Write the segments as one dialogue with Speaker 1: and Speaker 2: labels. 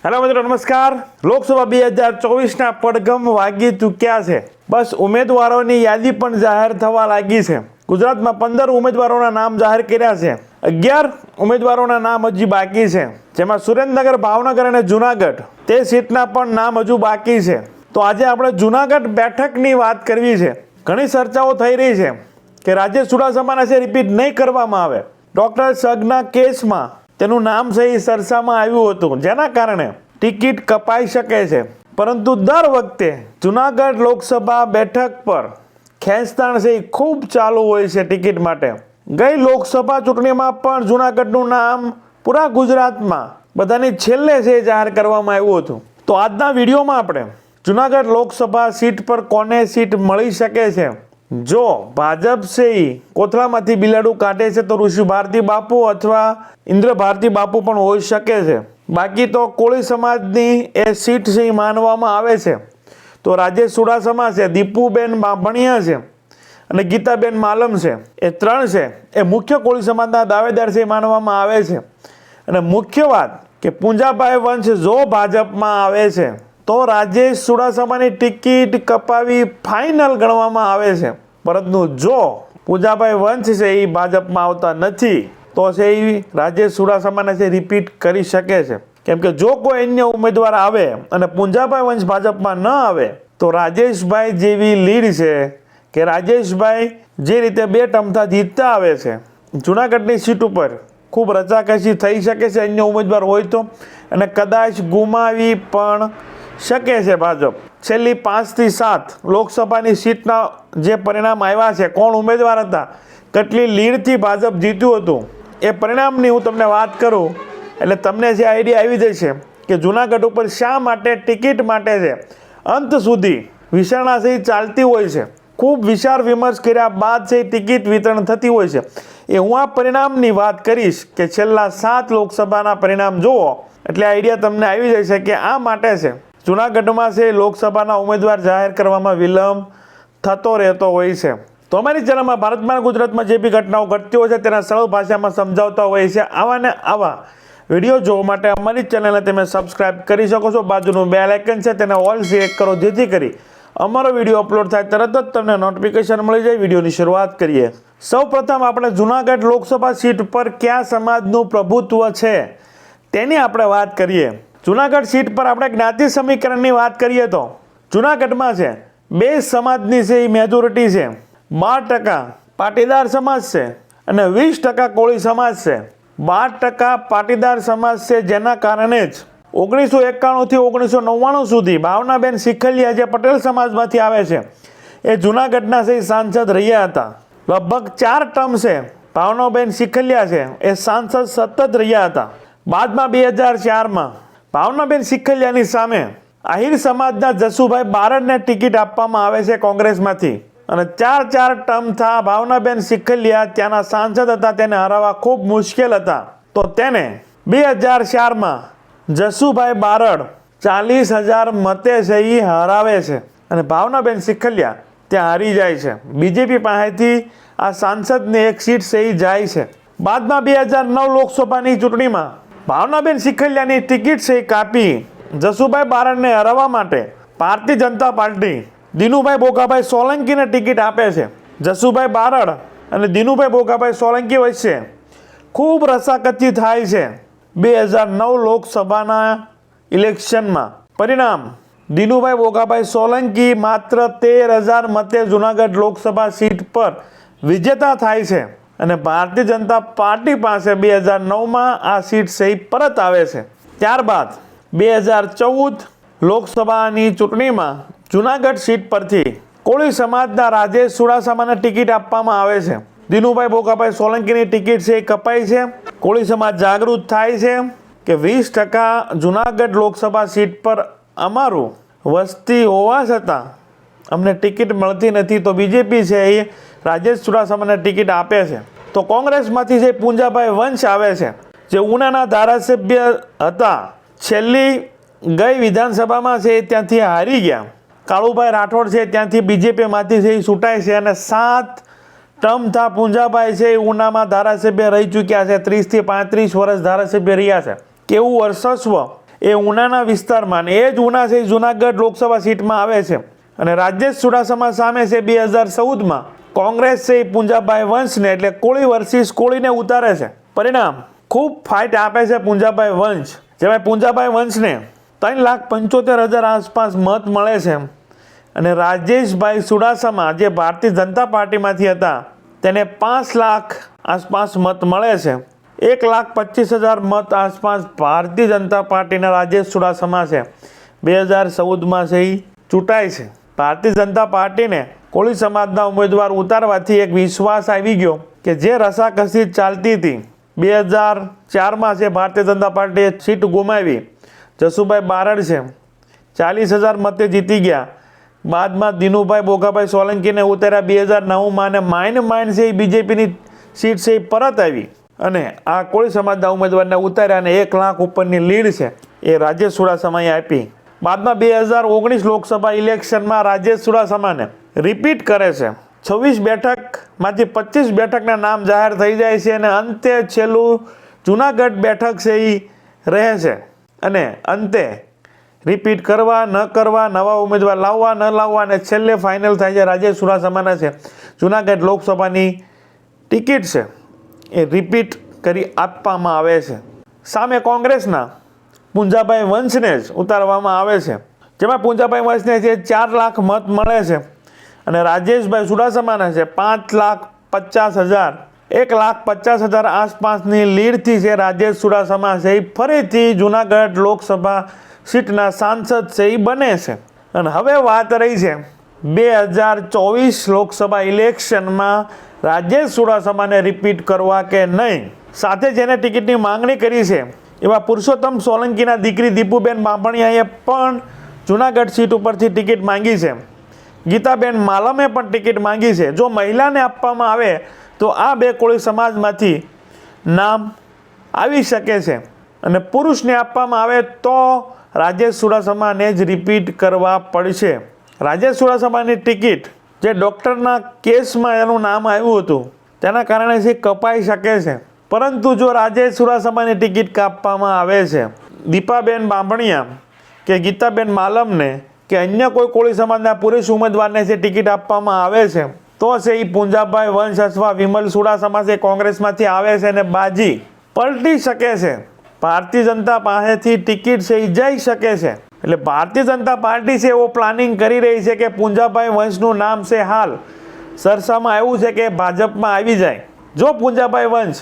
Speaker 1: Hello મિત્રો નમસ્કાર। લોકસભા 2024ના પડઘમ વાગી ચૂક્યા છે। બસ ઉમેદવારોની યાદી પણ જાહેર થવા લાગી છે। ગુજરાતમાં 15 ઉમેદવારોના નામ જાહેર કર્યા છે। 11 ઉમેદવારોના નામ હજી બાકી છે, જેમાં સુરેન્દ્રનગર, ભાવનગર અને જૂનાગઢ તે સીટના પણ નામ હજુ બાકી છે। તો આજે આપણે જૂનાગઢ બેઠકની વાત કરવી છે। ઘણી ચર્ચાઓ થઈ રહી છે કે રાજેશ ચુડાસમાને છે રિપીટ નહીં કરવામાં આવે। ડોક્ટર સગના કેસમાં તેનું નામ સહી ચર્ચામાં આવ્યું હતું, જેના કારણે ટિકિટ કપાઈ શકે છે। પરંતુ દર વખતે જૂનાગઢ લોકસભા બેઠક પર ખેંચતાણ છે ખૂબ ચાલુ હોય છે ટિકિટ માટે। ગઈ લોકસભા ચૂંટણીમાં પણ જૂનાગઢનું નામ પૂરા ગુજરાતમાં બધાની છેલ્લે છે જાહેર કરવામાં આવ્યું હતું। તો આજના વિડીયોમાં આપણે જૂનાગઢ લોકસભા સીટ પર કોને સીટ મળી શકે છે। જો ભાજપ છે કોથળામાંથી બિલાડું કાઢે છે તો ઋષિ ભારતી બાપુ અથવા ઇન્દ્ર ભારતી બાપુ પણ હોઈ શકે છે। બાકી તો કોળી સમાજની એ સીટ છે માનવામાં આવે છે। તો રાજેશ ચુડાસમા છે, દીપુબેન બાંભણિયા છે અને ગીતાબેન માલમ છે, એ ત્રણ છે એ મુખ્ય કોળી સમાજના દાવેદાર છે માનવામાં આવે છે। અને મુખ્ય વાત કે પૂંજાભાઈ વંશ જો ભાજપમાં આવે છે તો રાજેશ ચુડાસમાની ટિકિટ કપાવી ફાઇનલ ગણવામાં આવે છે। પરંતુ જો પૂંજાભાઈ વંશ છે એ ભાજપમાં આવતા નથી તો છે એ રાજેશ ચુડાસમાને છે રિપીટ કરી શકે છે। કેમ કે જો કોઈ અન્ય ઉમેદવાર આવે અને પૂંજાભાઈ વંશ ભાજપમાં ન આવે તો રાજેશભાઈ જેવી લીડ છે કે રાજેશભાઈ જે રીતે 2 ટર્મથી જીતતા આવે છે, જૂનાગઢની સીટ ઉપર ખૂબ રચાકસી થઈ શકે છે અન્ય ઉમેદવાર હોય તો, અને કદાચ ગુમાવી પણ શકે છે ભાજપ। છેલ્લી 5 થી 7 લોકસભાની સીટના જે પરિણામ આવ્યા છે, કોણ ઉમેદવાર હતા, કેટલી લીડથી ભાજપ જીત્યું હતું, એ પરિણામની હું તમને વાત કરું એટલે તમને જે આઈડિયા આવી જશે કે જૂનાગઢ ઉપર શા માટે ટિકિટ માટે છે અંત સુધી વિચારણા છે ચાલતી હોય છે। ખૂબ વિચાર વિમર્શ કર્યા બાદ છે ટિકિટ વિતરણ થતી હોય છે। એ હું આ પરિણામની વાત કરીશ કે છેલ્લા 7 લોકસભાના પરિણામ જુઓ એટલે આઈડિયા તમને આવી જશે કે આ માટે છે જૂનાગઢમાં છે લોકસભાના ઉમેદવાર જાહેર કરવામાં વિલંબ થતો રહેતો હોય છે। તો અમારી ચેનલમાં ભારતમાં ગુજરાતમાં જે બી ઘટનાઓ ઘટતી હોય છે તેના સરળ ભાષામાં સમજાવતા હોય છે। આવા ને આવા વિડીયો જોવા માટે અમારી ચેનલને તમે સબસ્ક્રાઇબ કરી શકો છો। બાજુનું બેલ આઇકન છે તેને ઓલ સિલેક્ટ કરો, જેથી કરી અમારો વિડીયો અપલોડ થાય તરત જ તમને નોટિફિકેશન મળી જાય। વિડીયોની શરૂઆત કરીએ। સૌપ્રથમ આપણે જૂનાગઢ લોકસભા સીટ પર કયા સમાજનું પ્રભુત્વ છે તેની આપણે વાત કરીએ। જૂનાગઢ સીટ પર આપણે જ્ઞાતિ સમીકરણની વાત કરીએ તો જૂનાગઢમાં છે 2 સમાજની છે એ મેજોરિટી છે। 12% પાટીદાર સમાજ છે અને 20% કોળી સમાજ છે। 12% પાટીદાર સમાજ છે, જેના કારણે જ 1991 થી 1999 સુધી ભાવનાબેન શીખલિયા જે પટેલ સમાજમાંથી આવે છે એ જૂનાગઢના છે સાંસદ રહ્યા હતા। લગભગ 4 ટર્મ છે ભાવનાબેન શીખલિયા છે એ સાંસદ સતત રહ્યા હતા। બાદમાં 2004માં ભાવનાબેન શીખલિયાની સામે આહિર સમાજના જસુભાઈ બારડને ટિકિટ આપવામાં આવે છે કોંગ્રેસમાંથી, અને 4 ટર્મ થા ભાવનાબેન શીખલિયા ત્યાંના સાંસદ હતા, તેને હરાવવા ખૂબ મુશ્કેલ હતા। તો તેને 2004માં જસુભાઈ બારડ 40,000 મતે છે એ હરાવે છે અને ભાવનાબેન શીખલિયા ત્યાં હારી જાય છે। બીજેપી પાસેથી આ સાંસદની એક સીટ છે એ જાય છે। બાદમાં 2009 લોકસભાની ચૂંટણીમાં ભાવનાબેન શીખલિયાની ટિકિટ છે કાપી જસુભાઈ બારડને હરાવવા માટે ભારતીય જનતા પાર્ટી દિનુભાઈ બોઘાભાઈ સોલંકીને ટિકિટ આપે છે। જસુભાઈ બારડ અને દિનુભાઈ બોઘાભાઈ સોલંકી વચ્ચે ખૂબ રસાકસી થાય છે। 2009 લોકસભાના ઇલેક્શનમાં પરિણામ દિનુભાઈ બોઘાભાઈ સોલંકી માત્ર 13,000 મતે જૂનાગઢ લોકસભા સીટ પર વિજેતા થાય છે અને ભારતીય જનતા પાર્ટી પાસે 2009માં આ સીટ સહી પરત આવે છે। ત્યારબાદ 2014 લોકસભાની ચૂંટણીમાં જૂનાગઢ સીટ પરથી કોળી સમાજના રાજેશ ચુડાસમાને ટિકિટ આપવામાં આવે છે। દિનુભાઈ બોઘાભાઈ સોલંકીની ટિકિટ છે કપાઈ છે। કોળી સમાજ જાગૃત થાય છે કે 20% જૂનાગઢ લોકસભા સીટ પર અમારું વસ્તી હોવા છતાં અમને ટિકિટ મળતી નથી, તો બીજેપી છે એ રાજેશ ચુડાસમાને ટિકિટ આપે છે। તો કોંગ્રેસમાંથી જે પૂંજાભાઈ વંશ આવે છે, જે ઉનાના ધારાસભ્ય હતા, છેલ્લી ગઈ વિધાનસભામાં છે ત્યાંથી હારી ગયા। કાળુભાઈ રાઠોડ છે ત્યાંથી બીજેપીમાંથી છે એ છૂટાય છે અને 7 ટર્મ થા પૂંજાભાઈ છે એ ઉનામાં ધારાસભ્ય રહી ચૂક્યા છે। 30 થી 35 વર્ષ ધારાસભ્ય રહ્યા છે। કેવું વર્ચસ્વ એ ઉનાના વિસ્તારમાં, અને એ જ ઉના છે જુનાગઢ લોકસભા સીટમાં આવે છે. અને રાજેશ ચુડાસમા સામે છે 2014માં કોંગ્રેસ છે એ પુંજાભાઈ વંશને એટલે કોળી વર્સિસ કોળીને ઉતારે છે. પરિણામ ખૂબ ફાઇટ આપે છે પુંજાભાઈ વંશ, જેમાં પુંજાભાઈ વંશને 3,75,000 આસપાસ મત મળે છે. અને રાજેશભાઈ ચુડાસમા જે ભારતીય જનતા પાર્ટીમાંથી હતા તેને 5 લાખ આસપાસ મત મળે છે. 1,25,000 મત આસપાસ ભારતીય જનતા પાર્ટીના રાજેશ ચુડાસમા છે 2014માં છે એ ચૂંટાય છે. ભારતીય જનતા પાર્ટીને કોળી સમાજના ઉમેદવાર ઉતારવાથી એક વિશ્વાસ આવી ગયો કે જે રસાકસી ચાલતી હતી 2004માં છે ભારતીય જનતા પાર્ટીએ સીટ ગુમાવી. જસુભાઈ બારડ છે 40,000 મતે જીતી ગયા. બાદમાં દિનુભાઈ બોગાભાઈ સોલંકીને ઉતાર્યા 2009માં, અને માઇન છે એ બીજેપીની સીટ છે એ પરત આવી અને આ કોળી સમાજના ઉમેદવારને ઉતાર્યા અને 1 લાખ ઉપરની લીડ છે એ રાજેશ ચુડાસમાએ આપી. બાદમાં 2019 લોકસભા ઇલેક્શનમાં રાજેશ ચુડાસમાને રિપીટ કરે છે. 26 બેઠકમાંથી 25 બેઠકના નામ જાહેર થઈ જાય છે અને અંતે છેલ્લું જુનાગઢ બેઠક છે એ રહે છે. અને અંતે રિપીટ કરવા ન કરવા, નવા ઉમેદવાર લાવવા ન લાવવા, અને છેલ્લે ફાઇનલ થાય છે રાજેશ ચુડાસમાને છે જુનાગઢ લોકસભાની ટિકિટ છે એ રિપીટ કરી આપવામાં આવે છે. સામે કોંગ્રેસના પુંજાભાઈ વંશને જ ઉતારવામાં આવે છે, જેમાં પુંજાભાઈ વંશને છે 4 લાખ મત મળે છે અને રાજેશભાઈ ચુડાસમાને છે 5,50,000 1,50,000 આસપાસની લીડથી છે રાજેશ ચુડાસમા છે એ ફરીથી જુનાગઢ લોકસભા સીટના સાંસદ છે એ બને છે. અને હવે વાત રહી છે 2024 લોકસભા ઇલેક્શનમાં રાજેશ ચુડાસમાને રિપીટ કરવા કે નહીં. સાથે જેને ટિકિટની માંગણી કરી છે એવા પુરુષોત્તમ સોલંકીના દીકરી દીપુબેન બાંભણિયાએ પણ જુનાગઢ સીટ ઉપરથી ટિકિટ માંગી છે. ગીતાબેન માલમે પણ ટિકિટ માંગી છે. જો મહિલાને આપવામાં આવે તો આ બે કોળી સમાજમાંથી નામ આવી શકે છે, અને પુરુષને આપવામાં આવે તો રાજેશ ચુડાસમાને જ રિપીટ કરવા પડશે. રાજેશ ચુડાસમાની ટિકિટ જે ડૉક્ટરના કેસમાં એનું નામ આવ્યું હતું તેના કારણે છે કપાઈ શકે છે. પરંતુ જો રાજેશ ચુડાસમાની ટિકિટ કાપવામાં આવે છે, દીપાબેન બાંભણિયા કે ગીતાબેન માલમને કે અન્ય કોઈ કોળી સમાજના પુરુષ ઉમેદવારને જે ટિકિટ આપવામાં આવે છે તો છે એ પુંજાભાઈ વંશ અથવા વિમલ ચુડાસમા છે કોંગ્રેસમાંથી આવે છે અને બાજી પલટી શકે છે. ભારતીય જનતા પાસેથી ટિકિટ છે એ જઈ શકે છે. એટલે ભારતીય જનતા પાર્ટી છે એવો પ્લાનિંગ કરી રહી છે કે પુંજાભાઈ વંશનું નામ છે હાલ સરસામાં આવ્યું છે કે ભાજપમાં આવી જાય. જો પુંજાભાઈ વંશ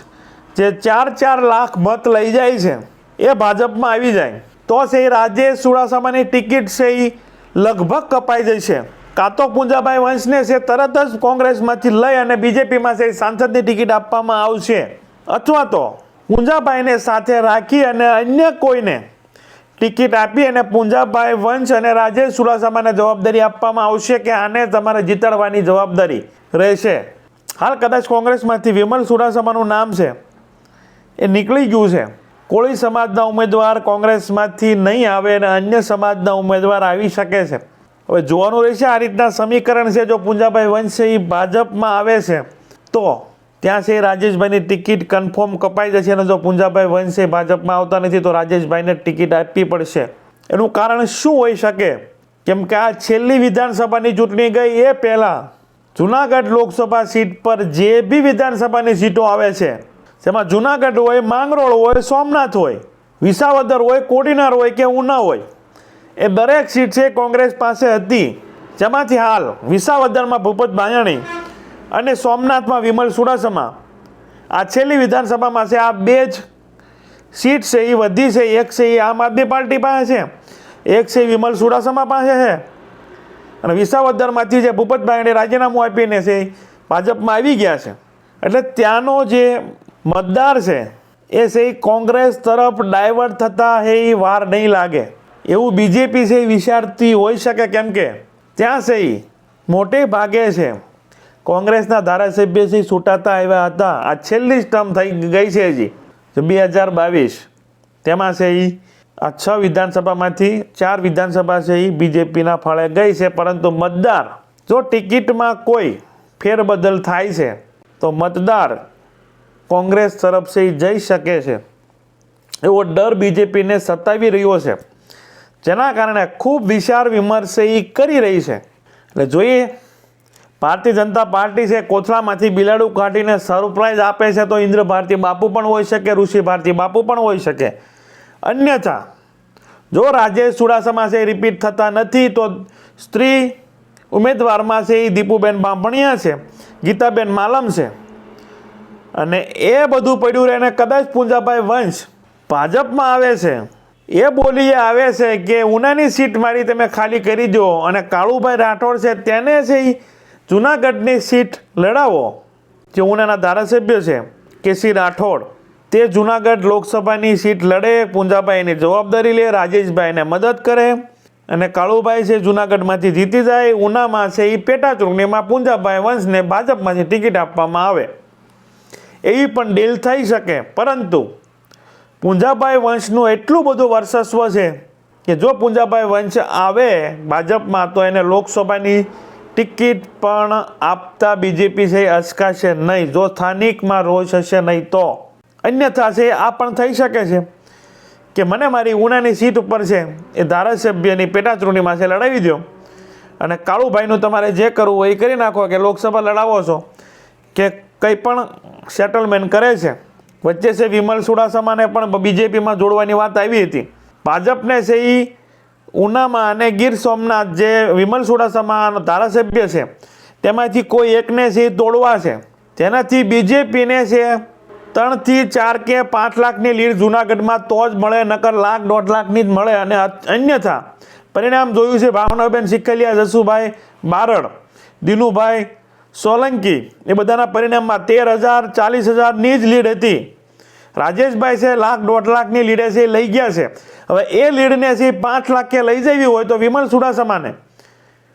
Speaker 1: જે 4 લાખ મત લઈ જાય છે એ ભાજપમાં આવી જાય તો છે રાજેશ ચુડાસમાની ટિકિટ છે એ લગભગ કપાઈ જશે. કાં તો પુંજાભાઈ વંશને છે તરત જ કોંગ્રેસમાંથી લઈ અને બીજેપીમાં છે સાંસદની ટિકિટ આપવામાં આવશે, અથવા તો પુંજાભાઈને સાથે રાખી અને અન્ય કોઈને ટિકિટ આપી અને પુંજાભાઈ વંશ અને રાજેશ ચુડાસમાને જવાબદારી આપવામાં આવશે કે આને તમારે જીતાડવાની જવાબદારી રહેશે. હાલ કદાચ કોંગ્રેસમાંથી વિમલ ચુડાસમાનું નામ છે એ નીકળી ગયું છે. કોળી સમાજના ઉમેદવાર કોંગ્રેસમાંથી નહીં આવે અને અન્ય સમાજના ઉમેદવાર આવી શકે છે. હવે જોવાનું રહેશે આ રીતના સમીકરણ છે. જો પુંજાભાઈ વંશ એ ભાજપમાં આવે છે તો ત્યાં છે રાજેશભાઈની ટિકિટ કન્ફર્મ કપાઈ જશે, અને જો પુંજાભાઈ વંશ એ ભાજપમાં આવતા નથી તો રાજેશભાઈને ટિકિટ આપવી પડશે. એનું કારણ શું હોઈ શકે? કેમ કે આ છેલ્લી વિધાનસભાની ચૂંટણી ગઈ એ પહેલાં જુનાગઢ લોકસભા સીટ પર જે બી વિધાનસભાની સીટો આવે છે જેમાં જુનાગઢ હોય, માંગરોળ હોય, સોમનાથ હોય, વિસાવદર હોય, કોડીનાર હોય કે ઉના હોય, એ દરેક સીટ છે કોંગ્રેસ પાસે હતી. જેમાંથી હાલ વિસાવદરમાં ભૂપત ભાયાણી અને સોમનાથમાં વિમલ ચુડાસમા આ છેલ્લી વિધાનસભામાં છે. આ બે જ સીટ છે એ વધી છે. એક છે એ આમ આદમી પાર્ટી પાસે છે, એક છે વિમલ ચુડાસમા પાસે છે. અને વિસાવદરમાંથી જે ભૂપત ભાયાણી રાજીનામું આપીને છે ભાજપમાં આવી ગયા છે. એટલે ત્યાંનો જે મતદાર છે એ છે કોંગ્રેસ તરફ ડાયવર્ટ થતા એ વાર નહીં લાગે એવું બીજેપી છે વિચારતી હોઈ શકે. કેમ કે ત્યાં છે મોટે ભાગે છે કોંગ્રેસના ધારાસભ્ય છે છૂટાતા આવ્યા હતા. આ છેલ્લી જ ટર્મ થઈ ગઈ છે હજી 2022, તેમાં છે આ 6 વિધાનસભામાંથી 4 વિધાનસભા છે એ બીજેપીના ફાળે ગઈ છે. પરંતુ મતદાર જો ટિકિટમાં કોઈ ફેરબદલ થાય છે તો મતદાર કોંગ્રેસ તરફ છે જઈ શકે છે. એવો ડર બીજેપીને સતાવી રહ્યો છે, જેના કારણે ખૂબ વિચાર વિમર્શ એ કરી રહી છે. એટલે જોઈએ, ભારતીય જનતા પાર્ટી છે કોથળામાંથી બિલાડું કાઢીને સરપ્રાઈઝ આપે છે તો ઇન્દ્ર ભારતી બાપુ પણ હોઈ શકે, ઋષિ ભારતી બાપુ પણ હોઈ શકે. અન્યથા જો રાજેશ ચુડાસમા છે રિપીટ થતા નથી તો સ્ત્રી ઉમેદવારમાં છે એ દીપુબેન બાંભણિયા છે, ગીતાબેન માલમ છે, અને એ બધું પડ્યું રહીને કદાચ પૂંજાભાઈ વંશ ભાજપમાં આવે છે. એ બોલીએ આવે છે કે ઉનાની સીટ મારી તમે ખાલી કરી દો અને કાળુભાઈ રાઠોડ છે તેને છે એ જુનાગઢની સીટ લડાવો. જે ઉનાના ધારાસભ્ય છે કેસી રાઠોડ, તે જુનાગઢ લોકસભાની સીટ લડે, પૂંજાભાઈની જવાબદારી લે, રાજેશભાઈને મદદ કરે અને કાળુભાઈ છે જુનાગઢમાંથી જીતી જાય. ઉનામાં છે એ પેટા ચૂંટણીમાં પૂંજાભાઈ વંશને ભાજપમાંથી ટિકિટ આપવામાં આવે, એવી પણ ડીલ થઈ શકે. પરંતુ પૂંજાભાઈ વંશનું એટલું બધું વર્ચસ્વ છે કે જો પૂંજાભાઈ વંશ આવે ભાજપમાં તો એને લોકસભાની ટિકિટ પણ આપતા બીજેપી છે અચકાશે નહીં, જો સ્થાનિકમાં રોષ હશે નહીં તો. અન્યથા છે આ પણ થઈ શકે છે કે મને મારી ઉનાની સીટ ઉપર છે એ ધારાસભ્યની પેટા ચૂંટણીમાં છે લડાવી દો અને કાળુભાઈનું તમારે જે કરવું હોય એ કરી નાખો, કે લોકસભા લડાવો છો કે કંઈ પણ સેટલમેન્ટ કરે છે. વચ્ચે છે વિમલ ચુડાસમાને પણ બીજેપીમાં જોડવાની વાત આવી હતી. ભાજપને છે એ ઉનામાં અને ગીર સોમનાથ જે વિમલ ચુડાસમા ધારાસભ્ય છે તેમાંથી કોઈ એકને છે એ તોડવા છે, જેનાથી બીજેપીને છે 3 થી 4 કે 5 લાખની લીડ જુનાગઢમાં તો જ મળે, નકર લાખ 1.5 લાખની જ મળે. અને અન્યથા પરિણામ જોયું છે, ભાવનાબેન સિકલિયા, જસુભાઈ બારડ, દિનુભાઈ સોલંકી એ બધાના પરિણામમાં 13,000 40,000ની જ લીડ હતી. રાજેશભાઈ છે લાખ 1.5 લાખની લીડે છે લઈ ગયા છે. હવે એ લીડને છે 5 લાખે લઈ જવી હોય તો વિમલ ચુડાસમાને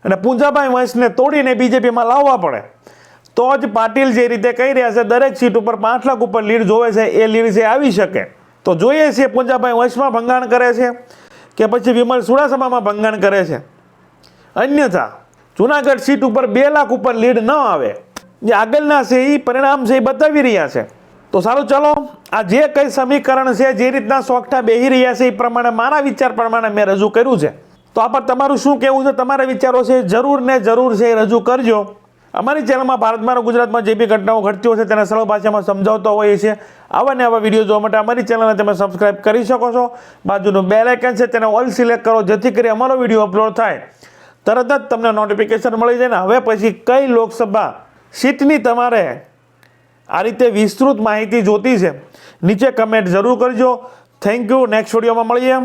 Speaker 1: અને પૂંજાભાઈ વંશને તોડીને બીજેપીમાં લાવવા પડે, તો જ પાટીલ જે રીતે કહી રહ્યા છે દરેક સીટ ઉપર 5 લાખ ઉપર લીડ જોવે છે એ લીડ છે આવી શકે. તો જોઈએ છે પૂંજાભાઈ વંશમાં ભંગાણ કરે છે કે પછી વિમલ ચુડાસમામાં ભંગાણ કરે છે. અન્યથા જુનાગઢ સીટ ઉપર 2 લાખ ઉપર લીડ ન આવે, જે આગળના છે એ પરિણામ છે એ બતાવી રહ્યા છે. તો સારું, ચલો આ જે કંઈ સમીકરણ છે, જે રીતના સોગઠા બેહી રહ્યા છે એ પ્રમાણે મારા વિચાર પ્રમાણે મેં રજૂ કર્યું છે. તો આ પર તમારું શું કહેવું છે, તમારા વિચારો છે જરૂર ને જરૂર છે એ રજૂ કરજો. અમારી ચેનલમાં ભારતમાં ગુજરાતમાં જે બી ઘટનાઓ ઘટતી હોય છે તેને સરળ ભાષામાં સમજાવતો હોઈએ છીએ. આવા ને આવા વિડીયો જોવા માટે અમારી ચેનલને તમે સબસ્ક્રાઈબ કરી શકો છો. બાજુનું બેલ આઇકન છે તેને ઓલ સિલેક્ટ કરો, જેથી કરી અમારો વિડીયો અપલોડ થાય તરત જ તમને નોટિફિકેશન મળી જાય ને હવે પછી કઈ લોકસભા સીટની તમારે આ રીતે વિસ્તૃત માહિતી જોતી છે નીચે કમેન્ટ જરૂર કરજો. Thank you. નેક્સ્ટ વિડીયોમાં મળીએ.